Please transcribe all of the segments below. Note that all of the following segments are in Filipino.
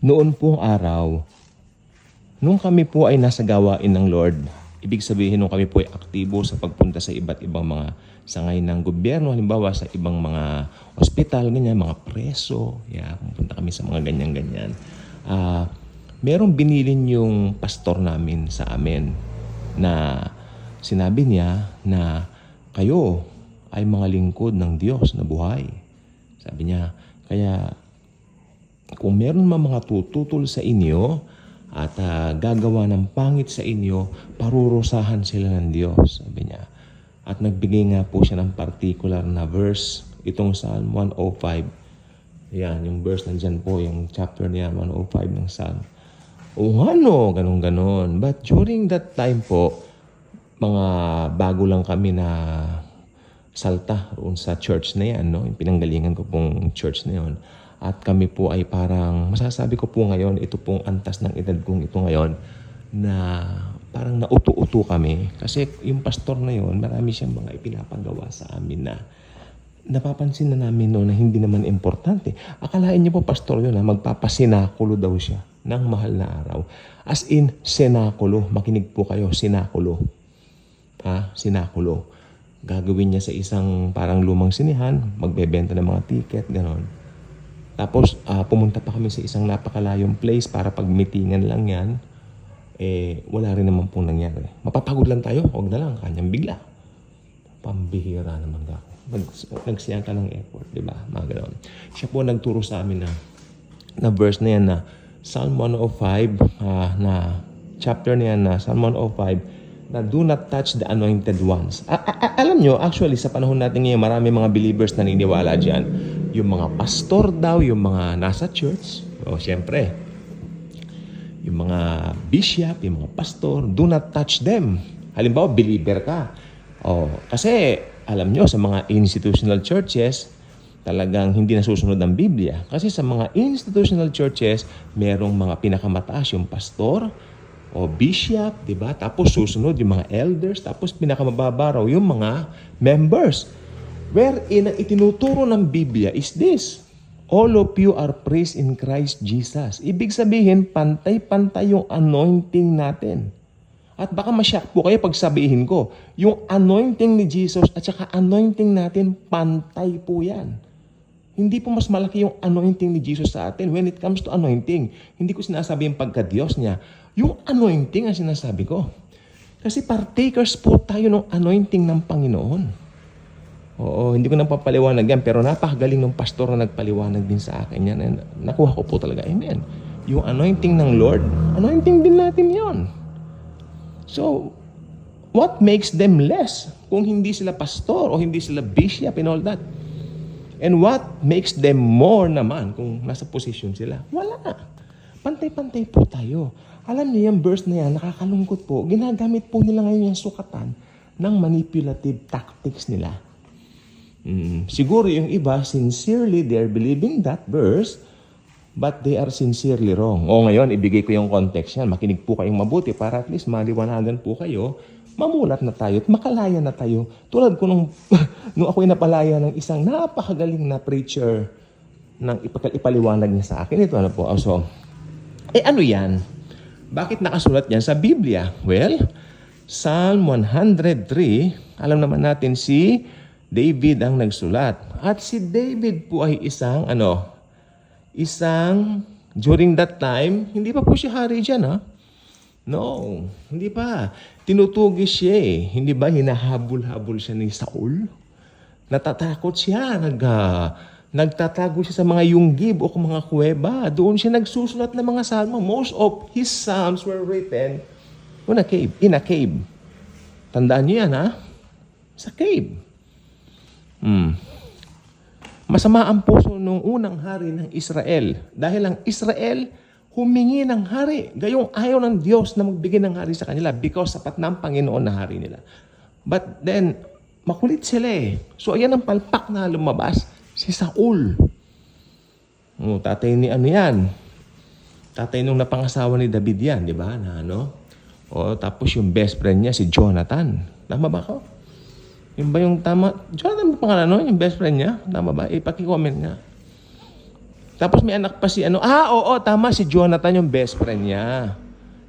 Noon pong araw, nung kami po ay nasa gawain ng Lord, ibig sabihin nung kami po ay aktibo sa pagpunta sa iba't ibang mga sangay ng gobyerno, halimbawa sa ibang mga ospital, ganyan, mga preso, pumunta kami sa mga ganyan-ganyan. Merong binilin yung pastor namin sa amin na sinabi niya na kayo ay mga lingkod ng Diyos na buhay. Sabi niya, kaya kung meron mga tututol sa inyo at gagawa ng pangit sa inyo, parurusahan sila ng Diyos, sabi niya. At nagbigay nga po siya ng particular na verse, itong Psalm 105. Yan, yung verse nandyan po, yung chapter niya, 105 ng Psalm. O ano, ganun-ganon. But during that time po, mga bago lang kami na salta roon sa church na yan, no? Yung pinanggalingan ko pong church na yon. At kami po ay parang, masasabi ko po ngayon, ito pong antas ng edad kong ito ngayon, na parang nauto-uto kami. Kasi yung pastor na yon, marami siyang mga ipinapagawa sa amin na napapansin na namin noon na hindi naman importante. Akalain niyo po, pastor yun, magpapasinakulo daw siya ng mahal na araw. As in, senakulo. Makinig po kayo, sinakulo. Sinakulo. Gagawin niya sa isang parang lumang sinihan, magbebenta ng mga ticket, gano'n. Tapos, pumunta pa kami sa isang napakalayong place para pag-meetingan lang yan. Wala rin naman pong nangyari. Mapapagod lang tayo, huwag na lang, kanyang bigla. Pambihira naman ako. Nagsiyang ka ng effort, di ba? Mga gano'n. Siya po nagturo sa amin na verse na yan na Psalm 105, na chapter na yan na Psalm 105, na do not touch the anointed ones. Alam nyo, actually, sa panahon natin ngayon, marami mga believers na naniniwala dyan. Yung mga pastor daw, yung mga nasa church, siyempre, yung mga bishop, yung mga pastor, do not touch them. Halimbawa, believer ka. Kasi, alam nyo, sa mga institutional churches, talagang hindi nasusunod ang Biblia. Kasi sa mga institutional churches, merong mga pinakamataas yung pastor o bishop, di ba? Tapos susunod yung mga elders, tapos pinakamababa raw yung mga members. Wherein ang itinuturo ng Biblia is this: all of you are praised in Christ Jesus. Ibig sabihin, pantay-pantay yung anointing natin. At baka masyak po kayo pag sabihin ko, yung anointing ni Jesus at saka anointing natin, pantay po yan. Hindi po mas malaki yung anointing ni Jesus sa atin when it comes to anointing. Hindi ko sinasabi yung pagka-Diyos niya. Yung anointing ang sinasabi ko. Kasi partakers po tayo ng anointing ng Panginoon. Oo, hindi ko nang papaliwanag yan, pero napakagaling ng pastor na nagpaliwanag din sa akin yan. And nakuha ko po talaga. Amen. Yung anointing ng Lord, anointing din natin yon. So, what makes them less kung hindi sila pastor o hindi sila bishop and all that? And what makes them more naman kung nasa position sila? Wala. Pantay-pantay po tayo. Alam niyo yung verse na yan, nakakalungkot po. Ginagamit po nila ngayon yung sukatan ng manipulative tactics nila. Siguro yung iba, sincerely, they're believing that verse, but they are sincerely wrong. Ngayon, ibigay ko yung context yan. Makinig po kayong mabuti para at least maliwanagan po kayo. Mamulat na tayo at makalaya na tayo. Tulad ko nung ako'y napalaya ng isang napakagaling na preacher nang ipaliwanag niya sa akin. Ito ano po. Ano yan? Bakit nakasulat yan sa Biblia? Well, Psalm 103, alam naman natin si David ang nagsulat. At si David po ay isang during that time, hindi pa po siya hari dyan, No, hindi pa. Tinutugis siya Hindi ba hinahabol-habol siya ni Saul? Natatakot siya. Nagtatago siya sa mga yunggib o mga kuweba. Doon siya nagsusulat ng mga salmo. Most of his psalms were written in a cave. Tandaan niyo yan, Sa cave. Masama ang puso nung unang hari ng Israel. Dahil ang Israel humingi ng hari. Gayong ayaw ng Diyos na magbigay ng hari sa kanila because sapat na ang Panginoon na hari nila. But then, makulit sila So, ayan ang palpak na lumabas. Si Saul. Tatay ni yan? Tatay nung napangasawa ni David yan, di ba? Tapos yung best friend niya, si Jonathan. Tama ba ako? Yung ba yung tama? Jonathan, pangalan Yung best friend niya? Tama ba? Ipaki-comment niya. Tapos may anak pa si ano. Oo, tama, si Jonathan yung best friend niya.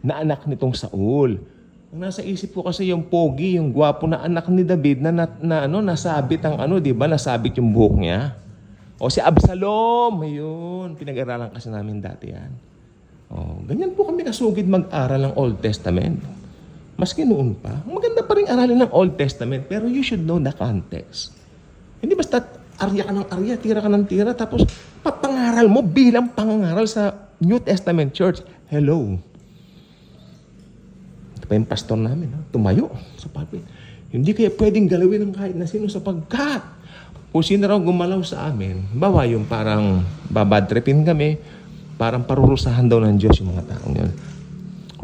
Na anak nitong Saul. Ang nasa isip ko kasi yung pogi, yung gwapo na anak ni David nasabit ang di ba? Nasabit yung buhok niya. O si Absalom, ayun. Pinag-aralan kasi namin dati yan. Ganyan po kami kasugid mag-aral ng Old Testament. Maski noon pa, maganda pa rin aralin ng Old Testament, pero you should know the context. Hindi basta arya ka ng arya, tira ka ng tira, tapos papangaral mo bilang pangangaral sa New Testament Church. Hello. Ito pa yung pastor namin, tumayo sa pulpit. Hindi kaya pwedeng galawin ng kahit na sino sapagkat kung sino raw gumalaw sa amin, bawa yung parang babadtripin kami, parang parurusahan daw ng Diyos yung mga taong yun.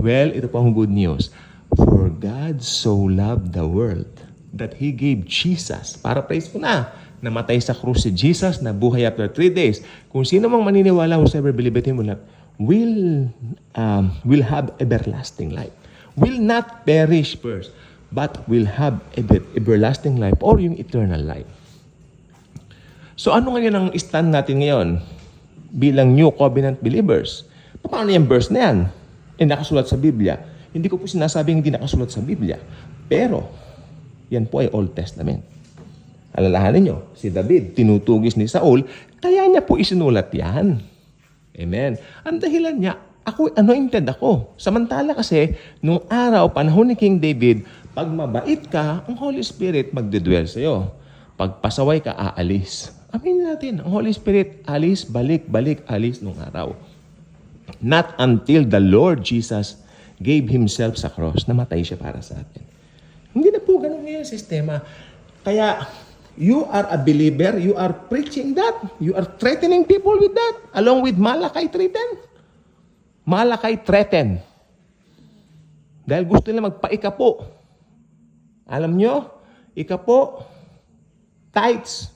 Well, ito po ang good news. For God so loved the world that He gave Jesus. Paraphrase ko na. Namatay sa krus si Jesus, nabuhay after 3 days. Kung sino mang maniniwala, whosoever believeth Him will have everlasting life. Will not perish first, but will have everlasting life or yung eternal life. So ano ngayon ang stand natin ngayon bilang New Covenant believers? Paano yung verse na yan? Nakasulat sa Biblia. Hindi ko po sinasabing hindi nakasulat sa Biblia. Pero, yan po ay Old Testament. Alalahanin nyo, si David, tinutugis ni Saul, kaya niya po isinulat yan. Amen. Ang dahilan niya, anointed ako. Samantala kasi, nung araw, panahon ni King David, pag mabait ka, ang Holy Spirit magdedwell sa'yo. Pag pasaway ka, aalis. Aminin natin, ang Holy Spirit, alis, balik, alis nung araw. Not until the Lord Jesus gave Himself sa cross, namatay siya para sa atin. Hindi na po ganun ngayon sistema. Kaya, you are a believer, you are preaching that, you are threatening people with that, along with Malachi 3:10. Malachi threaten. Dahil gusto nila magpa-ikapo. Alam nyo, ikapo, tithes.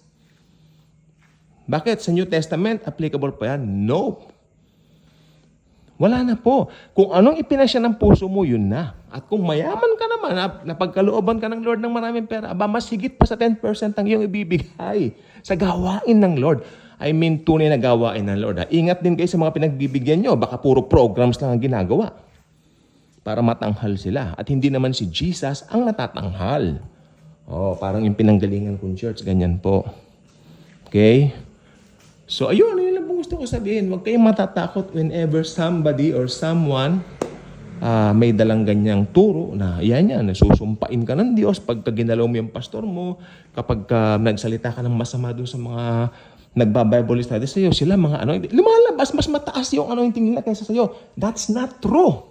Bakit? Sa New Testament, applicable pa yan? No. Wala na po. Kung anong ipinasya ng puso mo, yun na. At kung mayaman ka naman, napagkalooban ka ng Lord ng maraming pera, mas higit pa sa 10% ang iyong ibibigay sa gawain ng Lord. I mean, tunay na gawain ng Lord. Ingat din kayo sa mga pinagbibigyan nyo. Baka puro programs lang ang ginagawa para matanghal sila. At hindi naman si Jesus ang natatanghal. Parang yung pinanggalingan kong church, ganyan po. Okay? So, ayun lang po gusto ko sabihin. Huwag kayong matatakot whenever somebody or someone may dalang ganyang turo na yan, nasusumpain ka ng Diyos pagka ginalaw mo yung pastor mo, kapag nagsalita ka ng masama doon sa mga nagba-Bible study sa'yo, sila mga lumalabas, mas mataas yung anointing nila kaysa sa'yo. That's not true.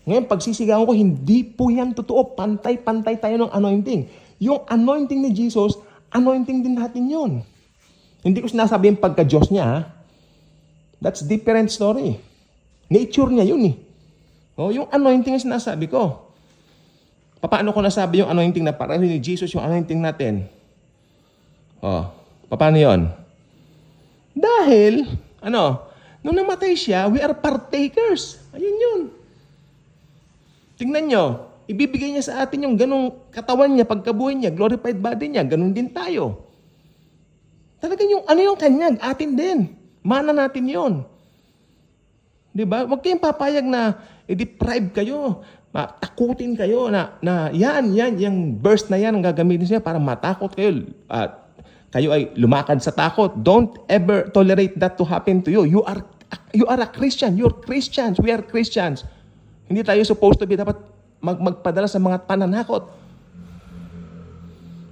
Ngayon, pagsisigawan ko, hindi po yan totoo. Pantay-pantay tayo ng anointing. Yung anointing ni Jesus, anointing din natin yun. Hindi ko sinasabi yung pagka-Diyos niya, That's different story. Nature niya yun eh. Yung anointing ang sinasabi ko. Paano ko nasabi yung anointing na pareho ni Jesus yung anointing natin? Paano yun? Dahil, nung namatay siya, we are partakers. Ayun yun. Tingnan nyo, ibibigay niya sa atin yung ganong katawan niya, pagkabuhay niya, glorified body niya, ganon din tayo. Talagang yung yung kanya, atin din. Mana natin yun. Diba? Huwag kayong papayag na i-deprive kayo, takutin kayo na yung verse na yan ang gagamitin siya para matakot kayo at kayo ay lumakad sa takot. Don't ever tolerate that to happen to you. You are a Christian. You're Christians. We are Christians. Hindi tayo supposed to be dapat magpadala sa mga pananakot.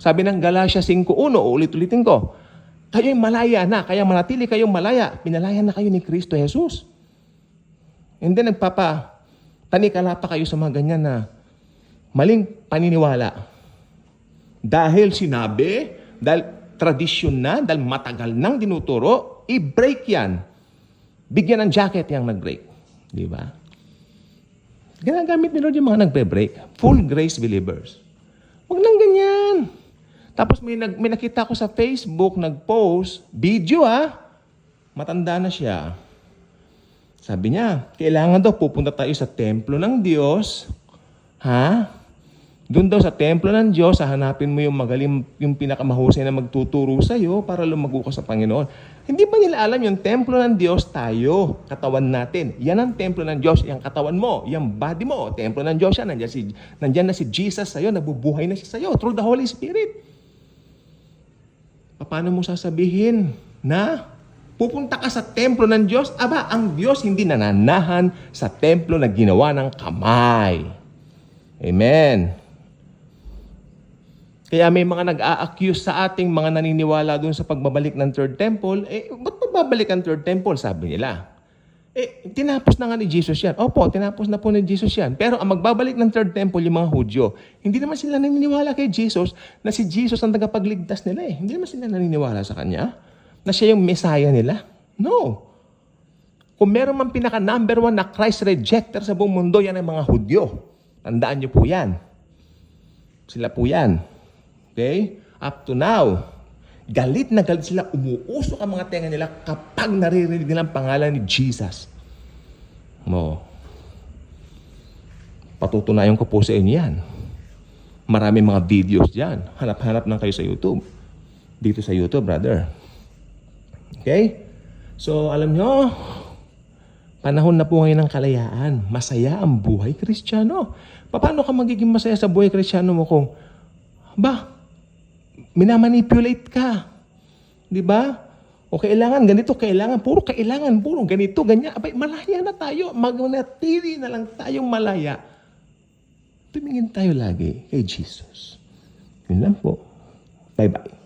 Sabi ng Galatia 5:1, ulit-ulitin ko, kayo'y malaya na, kaya manatili kayong malaya. Pinalaya na kayo ni Kristo Jesus. Hindi tanikala pa kayo sa mga ganyan na maling paniniwala. Dahil sinabi, dahil tradisyon na, dahil matagal nang dinuturo, i-break yan. Bigyan ng jacket yung nag-break. Di ba? Ginagamit ni Lord yung mga nagbe-break. Full grace believers. Huwag nang ganyan. Tapos may nakita ko sa Facebook, nag-post, video matanda na siya. Sabi niya, kailangan daw pupunta tayo sa templo ng Diyos, Doon daw sa templo ng Diyos, hahanapin mo yung magaling, yung pinakamahusay na magtuturo sa iyo para lumago ka sa Panginoon. Hindi ba nila alam yung templo ng Diyos tayo, katawan natin. Yan ang templo ng Diyos, yung katawan mo, yung body mo, templo ng Diyos yan. Nandyan na si Jesus sa iyo, nabubuhay na siya sa iyo through the Holy Spirit. Paano mo sasabihin na pupunta ka sa templo ng Diyos? Aba, ang Diyos hindi nananahan sa templo na ginawa ng kamay. Amen. Kaya may mga nag-a-accuse sa ating mga naniniwala dun sa pagbabalik ng third temple. Ba't magbabalik ang third temple? Sabi nila. Tinapos na nga ni Jesus yan. Opo, tinapos na po ni Jesus yan. Pero ang magbabalik ng third temple, yung mga Hudyo, hindi naman sila naniniwala kay Jesus na si Jesus ang tagapagligtas nila . Hindi naman sila naniniwala sa Kanya na siya yung Messiah nila. No. Kung meron man pinaka number 1 na Christ rejecter sa buong mundo, yan ang mga Hudyo. Tandaan niyo po yan. Sila po yan. Okay? Up to now, galit na galit sila, umuusok ang mga tenga nila kapag naririnig nila ang pangalan ni Jesus. Patutunayan ko po sa inyo yan. Maraming mga videos dyan. Hanap-hanap lang kayo sa YouTube. Dito sa YouTube, brother. Okay? So, alam nyo, panahon na po ngayon ng kalayaan. Masaya ang buhay Kristiyano. Paano ka magiging masaya sa buhay Kristiyano mo kung, minamanipulate ka? Di ba? O kailangan ganito, puro ganito, ganyan. Abay, malaya na tayo. Magnatili na lang tayong malaya. Tumingin tayo lagi kay Jesus. Yun lang po. Bye-bye.